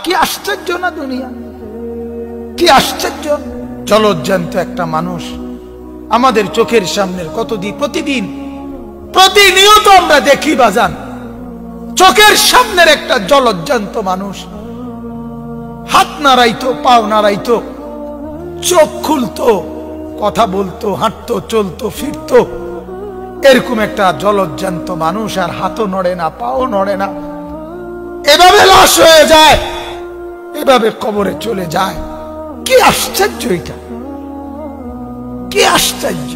কি আশ্চর্য না দুনিয়া, কি আশ্চর্য। জলজ্জান্ত একটা মানুষ আমাদের চোখের সামনের প্রতিনিয়ত আমরা দেখি বাজান। চোখের সামনের একটা জলজ্জান্ত মানুষ হাত নাড়াইতো, পাও নাড়াইতো, চোখ খুলতো, কথা বলতো, হাঁটতো, চলতো, ফিরতো, এরকম একটা জলজ্জান্ত মানুষ আর হাতও নড়ে না, পাও নড়ে না, এভাবে লাশ হয়ে যায়, এভাবে কবরে চলে যায়। কি আশ্চর্য এটা, কি আশ্চর্য।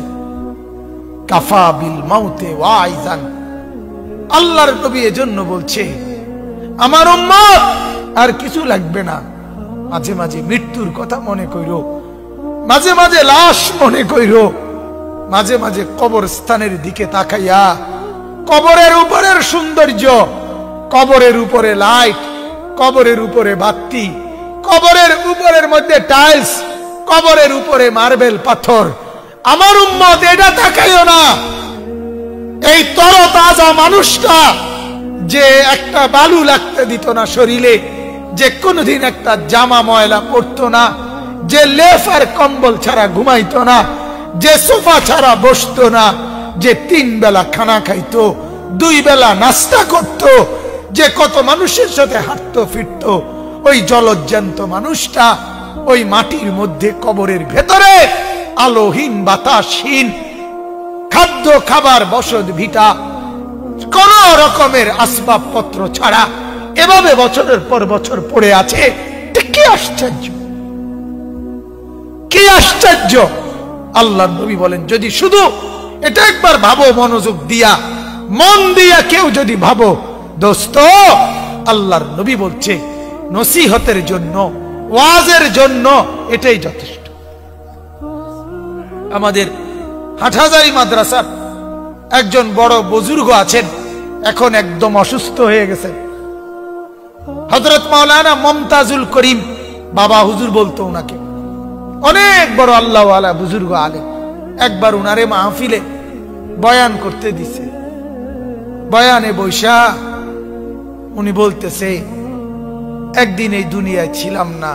কাফা বিল মাউতে ওয়াইজান, আল্লাহর নবী এজন্য বলছে আমার উম্মত আর কিছু লাগবে না, মাঝে মাঝে মৃত্যুর কথা মনে কইরো, মাঝে মাঝে লাশ মনে কইরো, মাঝে মাঝে কবরস্থানের দিকে তাকাইয়া কবরের উপরের সৌন্দর্য, কবরের উপরে লাইট, কবরের উপরে বাতি, কবরের উপরের মধ্যে টাইলস, কবরের উপরে মার্বেল পাথর, আমার উম্মত এটা তাকাইও না। এই তরতাজা মানুষটা যে একটা বালু লাগতে দিত না শরীরে, যে কোনদিন একটা জামা ময়লা পরতো না, যে লেফ আর কম্বল ছাড়া ঘুমাইতো না, যে সোফা ছাড়া বসতো না, যে 3 বেলা খানা খাইতো, 2 বেলা নাস্তা করত, যে কত মানুষের সাথে হাঁটতো ফিরতো, ওই জলজ্জান্ত মানুষটা ওই মাটির মধ্যে কবরের ভেতরে আলোহীন, বাতাসহীন, খাদ্য খাবার বসত ভিটা, কোন রকমের আসবাবপত্র ছাড়া এভাবে বছরের পর বছর পড়ে আছে। কি আশ্চর্য, কি আশ্চর্য। আল্লাহর নবী বলেন যদি শুধু এটা একবার ভাবো, মনোযোগ দিয়া, মন দিয়া কেউ যদি ভাবো দোস্ত, আল্লাহর নবী বলছে নসিহতের জন্য, ওয়াজের জন্য এটাই যথেষ্ট। আমাদের হাটহাজারী মাদ্রাসার একজন বড় বুজুর্গ আছেন, এখন একদম অসুস্থ হয়ে গেছেন, হযরত মাওলানা মুমতাজুল করিম বাবা হুজুর বলতো উনাকে, অনেক বড় আল্লাহওয়ালা বুজুর্গ আলেম। একবার উনারে মাহফিলে বয়ান করতে দিছে, বয়ানে বৈশা উনি বলতেছে একদিন এই দুনিয়ায় ছিলাম না,